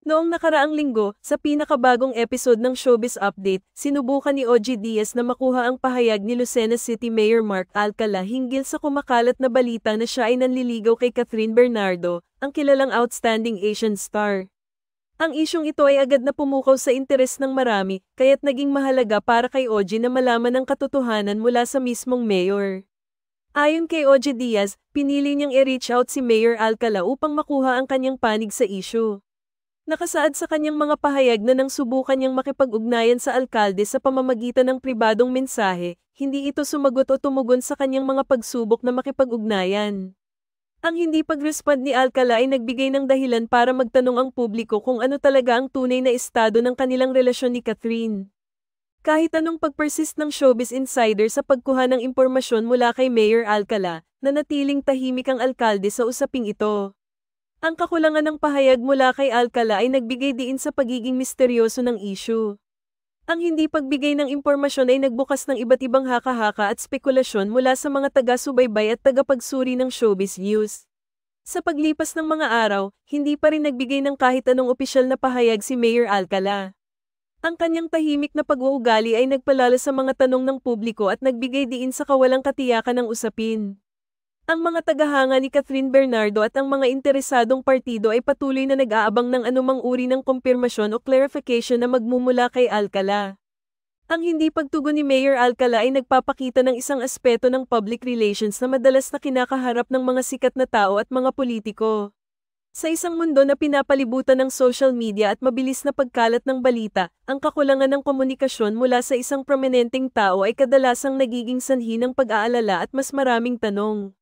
Noong nakaraang linggo, sa pinakabagong episode ng Showbiz Update, sinubukan ni OG Diaz na makuha ang pahayag ni Lucena City Mayor Mark Alcala hinggil sa kumakalat na balita na siya ay nanliligaw kay Catherine Bernardo, ang kilalang outstanding Asian star. Ang isyong ito ay agad na pumukaw sa interes ng marami, kaya't naging mahalaga para kay OG na malaman ang katotohanan mula sa mismong mayor. Ayon kay OG Diaz, pinili niyang i-reach out si Mayor Alcala upang makuha ang kanyang panig sa issue. Nakasaad sa kanyang mga pahayag na nang subukan niyang makipag-ugnayan sa alkalde sa pamamagitan ng pribadong mensahe, hindi ito sumagot o tumugon sa kanyang mga pagsubok na makipag-ugnayan. Ang hindi pag-respond ni Alcala ay nagbigay ng dahilan para magtanong ang publiko kung ano talaga ang tunay na estado ng kanilang relasyon ni Catherine. Kahit anong pag-persist ng Showbiz Insider sa pagkuha ng impormasyon mula kay Mayor Alcala, nanatiling tahimik ang alkalde sa usaping ito. Ang kakulangan ng pahayag mula kay Alcala ay nagbigay diin sa pagiging misteryoso ng issue. Ang hindi pagbigay ng impormasyon ay nagbukas ng iba't ibang haka-haka at spekulasyon mula sa mga taga-subaybay at tagapagsuri ng showbiz news. Sa paglipas ng mga araw, hindi pa rin nagbigay ng kahit anong opisyal na pahayag si Mayor Alcala. Ang kanyang tahimik na pag-uugali ay nagpalala sa mga tanong ng publiko at nagbigay diin sa kawalang katiyakan ng usapin. Ang mga tagahanga ni Catherine Bernardo at ang mga interesadong partido ay patuloy na nag-aabang ng anumang uri ng kumpirmasyon o clarification na magmumula kay Alcala. Ang hindi pagtugon ni Mayor Alcala ay nagpapakita ng isang aspeto ng public relations na madalas na kinakaharap ng mga sikat na tao at mga politiko. Sa isang mundo na pinapalibutan ng social media at mabilis na pagkalat ng balita, ang kakulangan ng komunikasyon mula sa isang prominenteng tao ay kadalasang nagiging sanhi ng pag-aalala at mas maraming tanong.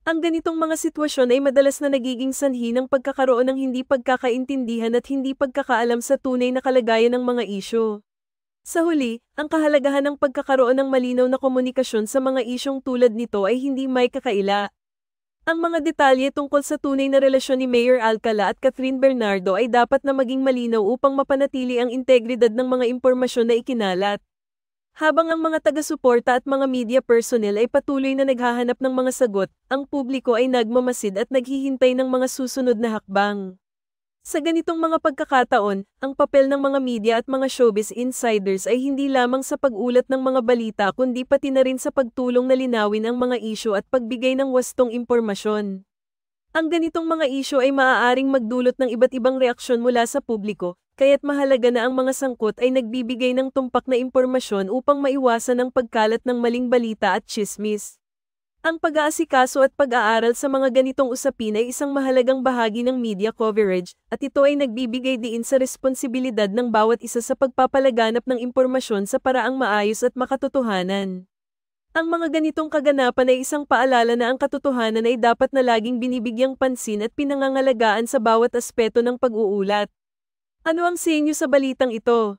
Ang ganitong mga sitwasyon ay madalas na nagiging sanhi ng pagkakaroon ng hindi pagkakaintindihan at hindi pagkakaalam sa tunay na kalagayan ng mga isyu. Sa huli, ang kahalagahan ng pagkakaroon ng malinaw na komunikasyon sa mga isyong tulad nito ay hindi may kakaila. Ang mga detalye tungkol sa tunay na relasyon ni Mayor Alcala at Catherine Bernardo ay dapat na maging malinaw upang mapanatili ang integridad ng mga impormasyon na ikinalat. Habang ang mga taga-suporta at mga media personnel ay patuloy na naghahanap ng mga sagot, ang publiko ay nagmamasid at naghihintay ng mga susunod na hakbang. Sa ganitong mga pagkakataon, ang papel ng mga media at mga showbiz insiders ay hindi lamang sa pag-ulat ng mga balita kundi pati na rin sa pagtulong na linawin ang mga isyu at pagbigay ng wastong impormasyon. Ang ganitong mga isyu ay maaaring magdulot ng iba't ibang reaksyon mula sa publiko, kaya't mahalaga na ang mga sangkot ay nagbibigay ng tumpak na impormasyon upang maiwasan ang pagkalat ng maling balita at tsismis. Ang pag-aasikaso at pag-aaral sa mga ganitong usapin ay isang mahalagang bahagi ng media coverage, at ito ay nagbibigay diin sa responsibilidad ng bawat isa sa pagpapalaganap ng impormasyon sa paraang maayos at makatotohanan. Ang mga ganitong kaganapan ay isang paalala na ang katotohanan ay dapat na laging binibigyang pansin at pinangangalagaan sa bawat aspeto ng pag-uulat. Ano ang sa inyo sa balitang ito?